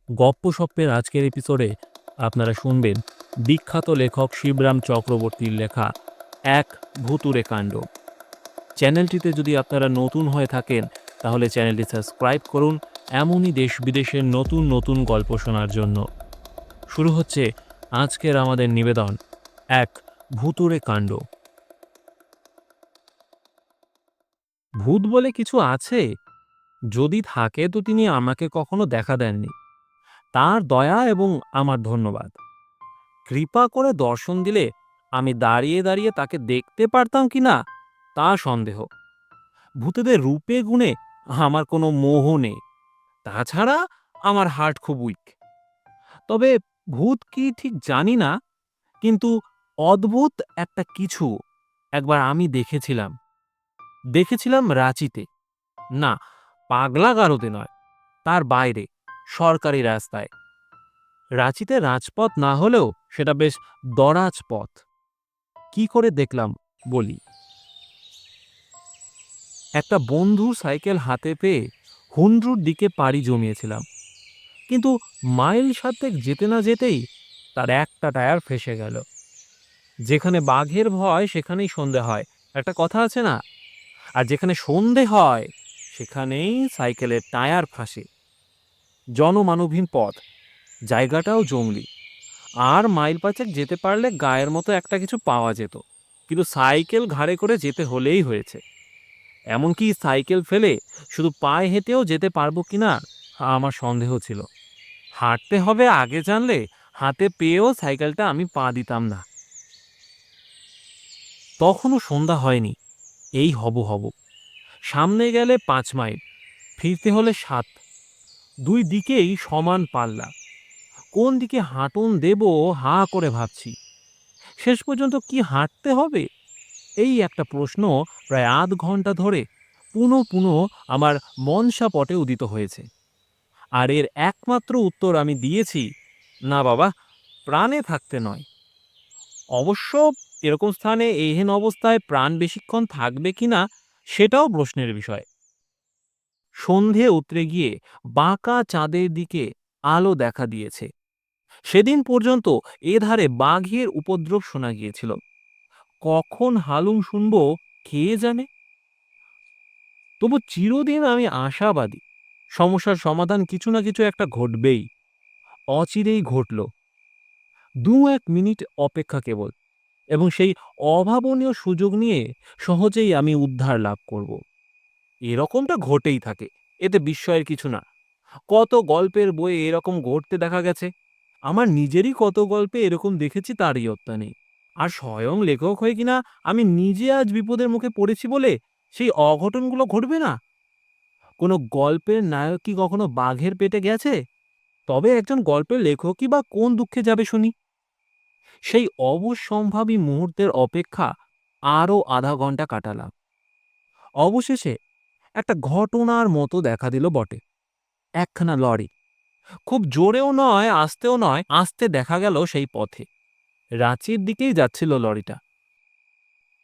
গপ্পসপ্পের আজকের এপিসোডে আপনারা শুনবেন বিখ্যাত লেখক শিবরাম চক্রবর্তীর লেখা এক ভুতুড়ে কাণ্ড। চ্যানেলটিতে যদি আপনারা নতুন হয়ে থাকেন তাহলে চ্যানেলটি সাবস্ক্রাইব করুন এমনই দেশ বিদেশের নতুন নতুন গল্প শোনার জন্য। শুরু হচ্ছে আজকের আমাদের নিবেদন এক ভুতুড়ে কাণ্ড। ভূত বলে কিছু আছে? যদি থাকে তো তিনি আমাকে কখনো দেখা দেননি। তার দয়া এবং আমার ধন্যবাদ। কৃপা করে দর্শন দিলে আমি দাঁড়িয়ে দাঁড়িয়ে তাকে দেখতে পারতাম কি না তা সন্দেহ। ভূতেদের রূপে গুণে আমার কোনো মোহ নেই। তাছাড়া আমার হার্ট খুব উইক। তবে ভূত কি ঠিক জানি না, কিন্তু অদ্ভুত একটা কিছু একবার আমি দেখেছিলাম রাঁচিতে। না, পাগলা গারদে নয়, তার বাইরে, সরকারি রাস্তায়। রাঁচিতে রাজপথ না হলেও সেটা বেশ দরাজ পথ। কি করে দেখলাম বলি। একটা বন্ধুর সাইকেল হাতে পেয়ে হুন্ড্রুর দিকে পাড়ি জমিয়েছিলাম, কিন্তু মাইল 7 যেতে না যেতেই তার একটা টায়ার ফেসে গেল। যেখানে বাঘের ভয় সেখানেই সন্ধে হয়, একটা কথা আছে না? আর যেখানে সন্ধে হয় সেখানেই সাইকেলের টায়ার ফাঁসে। জনমানবহীন পথ, জায়গাটাও জংলি। আর মাইল 5 যেতে পারলে গায়ের মতো একটা কিছু পাওয়া যেত, কিন্তু সাইকেল ঘাড়ে করে যেতে হলেই হয়েছে। এমনকি সাইকেল ফেলে শুধু পায়ে হেঁটেও যেতে পারবো কিনা আমার সন্দেহ ছিল। হাঁটতে হবে আগে জানলে হাতে পেয়েও সাইকেলটা আমি পা দিতাম না। তখনও সন্ধ্যা হয়নি, এই হব হব। সামনে গেলে 5 মাইল, ফিরতে হলে 7। দুই দিকেই সমান পাল্লা। কোন দিকে হাঁটুন দেব হা করে ভাবছি। শেষ পর্যন্ত কি হাঁটতে হবে, এই একটা প্রশ্ন প্রায় আধ ঘন্টা ধরে পুনঃ পুনঃ আমার মনসা পটে উদিত হয়েছে। আর এর একমাত্র উত্তর আমি দিয়েছি, না বাবা, প্রাণে থাকতে নয়। অবশ্য এরকম স্থানে এহেন অবস্থায় প্রাণ বেশিক্ষণ থাকবে কিনা সেটাও প্রশ্নের বিষয়। সন্ধে উতরে গিয়ে বাঁকা চাঁদের দিকে আলো দেখা দিয়েছে। সেদিন পর্যন্ত এধারে বাঘের উপদ্রব শোনা গিয়েছিল। কখন হালুম শুনবো কে জানে। তবু চিরদিন আমি আশাবাদী, সমস্যার সমাধান কিছু না কিছু একটা ঘটবেই। অচিরেই ঘটল। 2-1 মিনিট অপেক্ষা কেবল, এবং সেই অভাবনীয় সুযোগ নিয়ে সহজেই আমি উদ্ধার লাভ করব। এরকমটা ঘটেই থাকে, এতে বিস্ময়ের কিছু না। কত গল্পের বইয়ে এরকম ঘটতে দেখা গেছে। আমার নিজেরই কত গল্পে এরকম দেখেছি, তার ইয়ত্তা নেই। আর স্বয়ং লেখক হয়ে কিনা আমি নিজে আজ বিপদের মুখে পড়েছি বলে সেই অঘটনগুলো ঘটবে না? কোনো গল্পের নায়ক কি কখনো বাঘের পেটে গেছে? তবে একজন গল্পের লেখকই বা কোন দুঃখে যাবে শুনি। সেই অবশ্যম্ভাবী মুহূর্তের অপেক্ষা আরো আধা ঘন্টা কাটালাম। অবশেষে একটা ঘটনার মতো দেখা দিল বটে। একখানা লরি, খুব জোরেও নয় আস্তেও নয়, আস্তে দেখা গেল সেই পথে। রাঁচির দিকেই যাচ্ছিল লরিটা।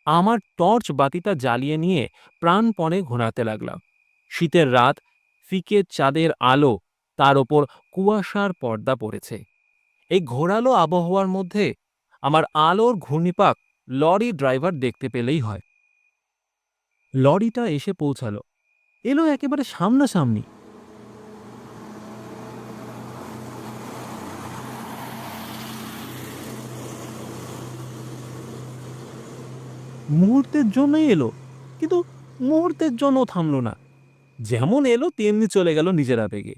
আমার টর্চ বাতিটা জ্বালিয়ে নিয়ে প্রাণপণে ঘোরাতে লাগলাম। শীতের রাত, ফিকে চাঁদের আলো, তার ওপর কুয়াশার পর্দা পড়েছে। এই ঘোরালো আবহাওয়ার মধ্যে আমার আলোর ঘূর্ণিপাক লরি ড্রাইভার দেখতে পেলেই হয়। লরিটা এসে পৌঁছালো, এলো একেবারে সামনাসামনি। মুহূর্তের জন্যই এলো, কিন্তু মুহূর্তের জন্য থামলো না। যেমন এলো তেমনি চলে গেল নিজের আবেগে।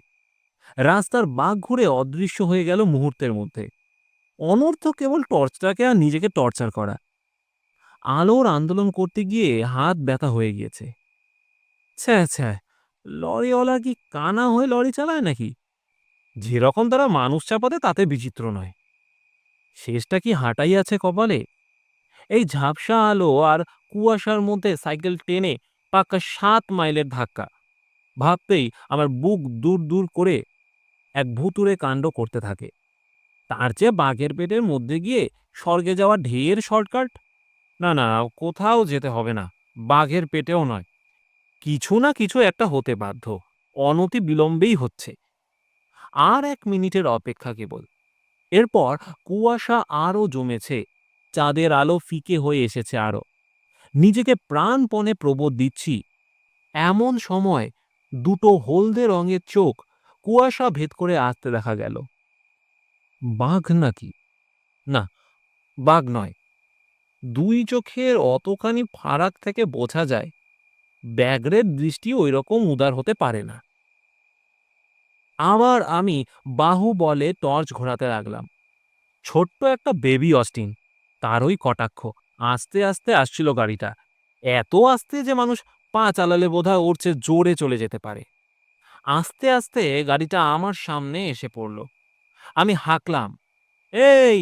রাস্তার বাঁক ঘুরে অদৃশ্য হয়ে গেল মুহূর্তের মধ্যে। অনর্থক কেবল টর্চটাকে আর নিজেকে টর্চার করা। আলোর আন্দোলন করতে গিয়ে হাত ব্যথা হয়ে গিয়েছে। ছ্যা ছ্যা, লরিওয়ালা কি কানা হয়ে লরি চালায় নাকি? যেরকম তারা মানুষ চাপাতে তাতে বিচিত্র নয়। শেষটা কি হাঁটাই আছে কপালে? এই ঝাপসা আলো আর কুয়াশার মধ্যে সাইকেল টেনে পাক্কা 7 মাইলের ধাক্কা। ভাবতেই আমার বুক দূর দূর করে এক ভুতুড়ে কাণ্ড করতে থাকে। তার চেয়ে বাঘের পেটের মধ্যে গিয়ে স্বর্গে যাওয়া ঢের শর্টকাট। না না, কোথাও যেতে হবে না, বাঘের পেটেও নয়। কিছু না কিছু একটা হতে বাধ্য, অনতি বিলম্বেই হচ্ছে। আর 1 মিনিটের অপেক্ষা কেবল। এরপর কুয়াশা আরো জমেছে, চাঁদের আলো ফিকে হয়ে এসেছে আরো। নিজেকে প্রাণপণে প্রবোধ দিচ্ছি, এমন সময় দুটো হলদে রঙের চোখ কুয়াশা ভেদ করে আসতে দেখা গেল। বাঘ নাকি? না, বাঘ নয়। দুই চোখের অতখানি ফারাক থেকে বোঝা যায় ব্যাঘ্রের দৃষ্টি ওইরকম উদার হতে পারে না। আবার আমি বাহুবলে টর্চ ঘোরাতে লাগলাম। ছোট্ট একটা বেবি অস্টিন, তারই কটাক্ষ। আস্তে আস্তে আসছিল গাড়িটা, এত আস্তে যে মানুষ পা চালালে বোধহয় ওর চেয়ে জোরে চলে যেতে পারে। আস্তে আস্তে গাড়িটা আমার সামনে এসে পড়ল। আমি হাঁকলাম, এই!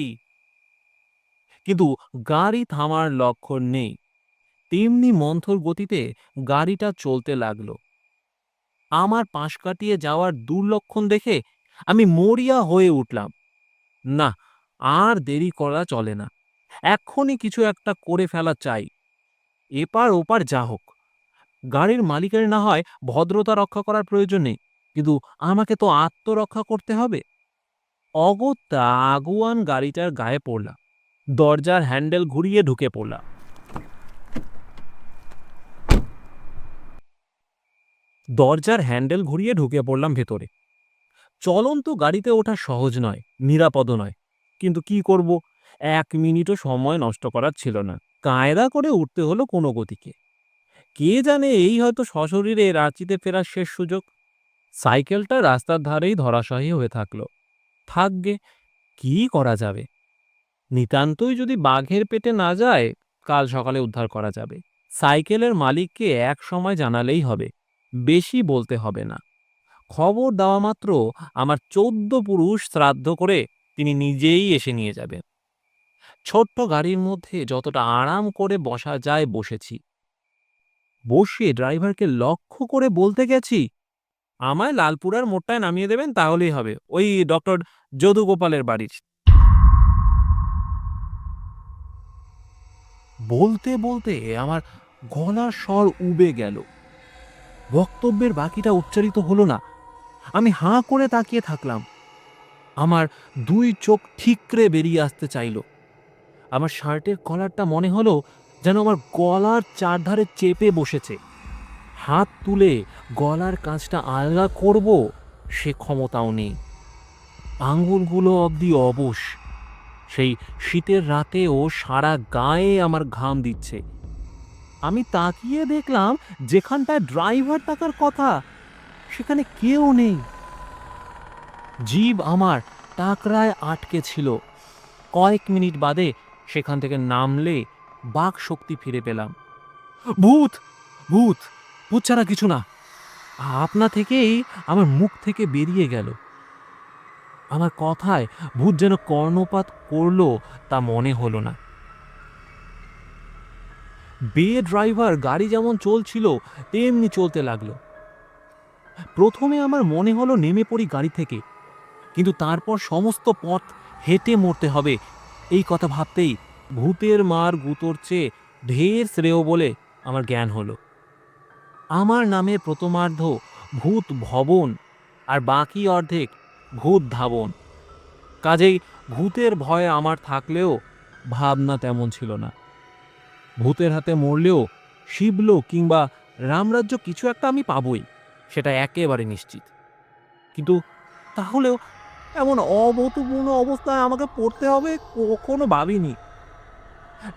কিন্তু গাড়ি থামার লক্ষণ নেই। তেমনি মন্থর গতিতে গাড়িটা চলতে লাগলো। আমার পাশ কাটিয়ে যাওয়ার দুর্লক্ষণ দেখে আমি মরিয়া হয়ে উঠলাম। না, আর দেরি করা চলে না। এক্ষুনি কিছু একটা করে ফেলা চাই। এপার ওপার যা হোক, গাড়ির মালিকের না হয় ভদ্রতা রক্ষা করার প্রয়োজন নেই, কিন্তু আমাকে তো আত্মরক্ষা করতে হবে। অগত্যা আগুয়ান গাড়িটার গায়ে পড়লাম, দরজার হ্যান্ডেল ঘুরিয়ে ঢুকে পড়লাম। ভেতরে। চলন্ত গাড়িতে ওঠা সহজ নয়, নিরাপদও নয়, কিন্তু কি করব, 1 মিনিটও সময় নষ্ট করার ছিল না। কায়দা করে উঠতে হলো কোনো গতিকে। কে জানে, এই হয়তো সশরীরে রাঁচিতে ফেরার শেষ সুযোগ। সাইকেলটা রাস্তার ধারেই ধরাশায়ী হয়ে থাকলো। থাকগে, কি করা যাবে? নিতান্তই যদি বাঘের পেটে না যায়, কাল সকালে উদ্ধার করা যাবে। সাইকেলের মালিককে এক সময় জানালেই হবে, বেশি বলতে হবে না। খবর দেওয়া মাত্র আমার 14 পুরুষ শ্রাদ্ধ করে তিনি নিজেই এসে নিয়ে যাবেন। ছোট্ট গাড়ির মধ্যে যতটা আরাম করে বসা যায় বসেছি। বসে ড্রাইভারকে লক্ষ্য করে বলতে গেছি, আমায় লালপুরার মোড়টায় নামিয়ে দেবেন, তাহলেই হবে, ওই ডক্টর যদুগোপালের বাড়ির। বলতে বলতে আমার গলার স্বর উবে গেল। বক্তব্যের বাকিটা উচ্চারিত হলো না। আমি হাঁ করে তাকিয়ে থাকলাম। আমার 2 চোখ ঠিকরে বেরিয়ে আসতে চাইল। আমার শার্টের কলারটা মনে হলো যেন আমার গলার চারধারে চেপে বসেছে। হাত তুলে গলার কাঁচটা আলগা করব, সে ক্ষমতাও নেই। আঙুলগুলো অবধি অবশ। সেই শীতের রাতেও সারা গায়ে আমার ঘাম দিচ্ছে। আমি তাকিয়ে দেখলাম, যেখানটায় ড্রাইভার থাকার কথা সেখানে কেউ নেই। জিভ আমার টাকরায় আটকে ছিল। কয়েক মিনিট বাদে সেখান থেকে নামলে বাক শক্তি ফিরে পেলাম। ভূত! ভূত! ভূত ছাড়া কিছু না, আপনা থেকেই আমার মুখ থেকে বেরিয়ে গেল। আমার কথায় ভূত যেন কর্ণপাত করলো তা মনে হলো না। ড্রাইভার গাড়ি যেমন চলছিল তেমনি চলতে লাগলো। প্রথমে আমার মনে হলো নেমে পড়ি গাড়ি থেকে, কিন্তু তারপর সমস্ত পথ হেঁটে মরতে হবে এই কথা ভাবতেই ভূতের মার গুঁতোর চেয়ে ঢের শ্রেয় বলে আমার জ্ঞান হলো। আমার নামের প্রথমার্ধ ভূত ভবন, আর বাকি অর্ধেক ভূত ধাবন। কাজেই ভূতের ভয় আমার থাকলেও ভাবনা তেমন ছিল না। ভূতের হাতে মরলেও শিবলোক কিংবা রামরাজ্য কিছু একটা আমি পাবই, সেটা একেবারে নিশ্চিত। কিন্তু তাহলেও এমন অভূতপূর্ণ অবস্থায় আমাকে পড়তে হবে কখনো ভাবিনি।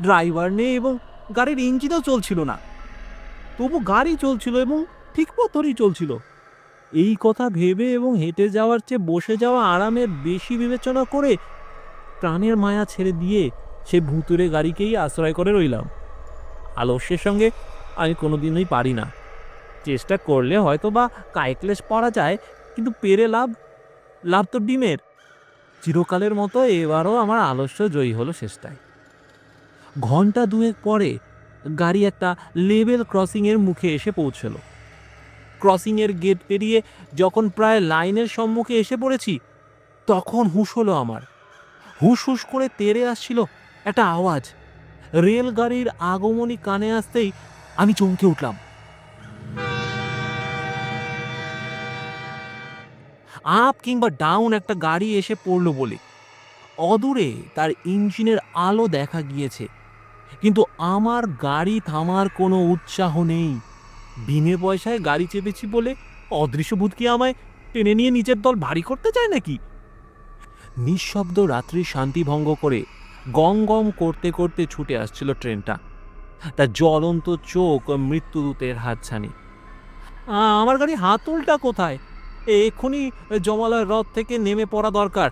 ড্রাইভার নেই এবং গাড়ির ইঞ্জিনও চলছিল না, তবু গাড়ি চলছিল এবং ঠিক মতনই চলছিল। এই কথা ভেবে এবং হেঁটে যাওয়ার চেয়ে বসে যাওয়া আরামের বেশি বিবেচনা করে প্রাণের মায়া ছেড়ে দিয়ে সে ভুতুড়ে গাড়িকেই আশ্রয় করে রইলাম। আলস্যের সঙ্গে আমি কোনোদিনই পারি না। চেষ্টা করলে হয়তো বা কায়ক্লেশ পড়া যায়, কিন্তু পেরে লাভ, লাভ তো ডিমের। চিরকালের মতো এবারও আমার আলস্য জয়ী হলো শেষটায়। ঘন্টা দুয়েক পরে গাড়ি একটা লেভেল ক্রসিংয়ের মুখে এসে পৌঁছলো। ক্রসিংয়ের গেট পেরিয়ে যখন প্রায় লাইনের সম্মুখে এসে পড়েছি, তখন হুঁশ হলো আমার। হুঁশ হুঁশ করে তেড়ে আসছিল একটা আওয়াজ। রেলগাড়ির আগমনী কানে আসতেই আমি চমকে উঠলাম। আপ কিংবা ডাউন একটা গাড়ি এসে পড়ল বলে। অদূরে তার ইঞ্জিনের আলো দেখা গিয়েছে, কিন্তু আমার গাড়ি থামার কোনো উৎসাহ নেই। বিনে পয়সায় গাড়ি চেপেছি বলে অদৃশ্য ভূত কি আমায় টেনে নিয়ে নিজের দল ভারী করতে চায় নাকি? নিঃশব্দ রাত্রির শান্তি ভঙ্গ করে গম গম করতে করতে ছুটে আসছিল ট্রেনটা, তার জ্বলন্ত চোখ মৃত্যুদূতের হাতছানি। আমার গাড়ি হাতলটা কোথায়? এক্ষুনি জমালয় হ্রদ থেকে নেমে পড়া দরকার,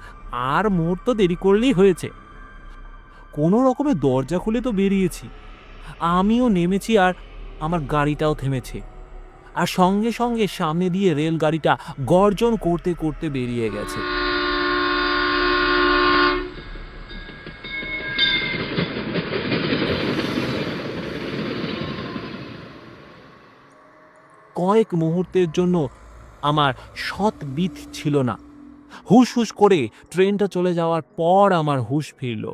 আর মুহূর্ত দেরি করলেই হয়েছে। কোনো রকমে দরজা খুলে তো বেরিয়েছি, আমিও নেমেছি, আর আমার গাড়িটাও থেমেছে। আর সঙ্গে সঙ্গে সামনে দিয়ে রেলগাড়িটা গর্জন করতে করতে বেরিয়ে গেছে। কয়েক মুহূর্তের জন্য আমার সৎবিত ছিল না। হুশ হুশ করে ট্রেনটা চলে যাওয়ার পর আমার হুঁশ ফিরল।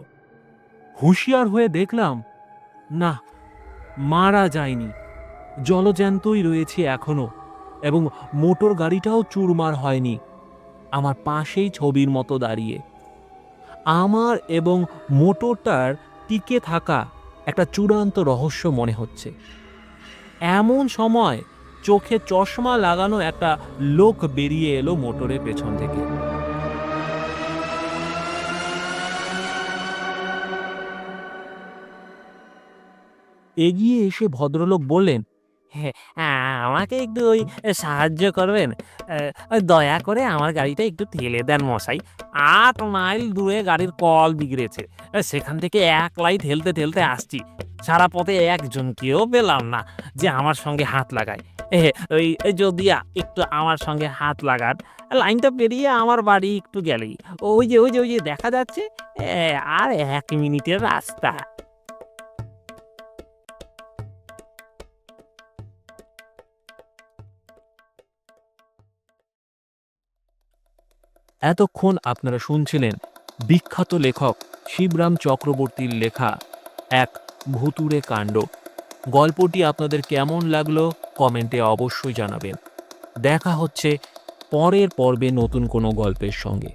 হুঁশিয়ার হয়ে দেখলাম, না, মারা যায়নি, জলজ্যান্তই রয়েছে এখনো, এবং মোটর গাড়িটাও চুরমার হয়নি, আমার পাশেই ছবির মতো দাঁড়িয়ে। আমার এবং মোটরটার টিকে থাকা একটা চূড়ান্ত রহস্য মনে হচ্ছে। এমন সময় চোখে চশমা লাগানো একটা লোক বেরিয়ে এলো মোটরের পেছন থেকে। এগিয়ে এসে ভদ্রলোক বললেন, হ্যাঁ, আমাকে একটু সাহায্য করবেন? ওই দয়া করে আমার গাড়িটা একটু ঠেলে দেন মশাই। ৮ মাইল দূরে গাড়ির কল বিগড়েছে। সেখান থেকে একলাই ঠেলতে ঠেলতে আসছি। সারা পথে একজনকেও পেলাম না যে আমার সঙ্গে হাত লাগায়। এ ওই যদি একটু আমার সঙ্গে হাত লাগান, লাইনটা পেরিয়ে আমার বাড়ি একটু গেলেই ওই যে দেখা যাচ্ছে, আর ১ মিনিটের রাস্তা। এতক্ষণ আপনারা শুনছিলেন বিখ্যাত লেখক শিবরাম চক্রবর্তীর লেখা এক ভুতুড়ে কাণ্ড। গল্পটি আপনাদের কেমন লাগলো কমেন্টে অবশ্যই জানাবেন। দেখা হচ্ছে পরের পর্বে নতুন কোনো গল্পের সঙ্গে।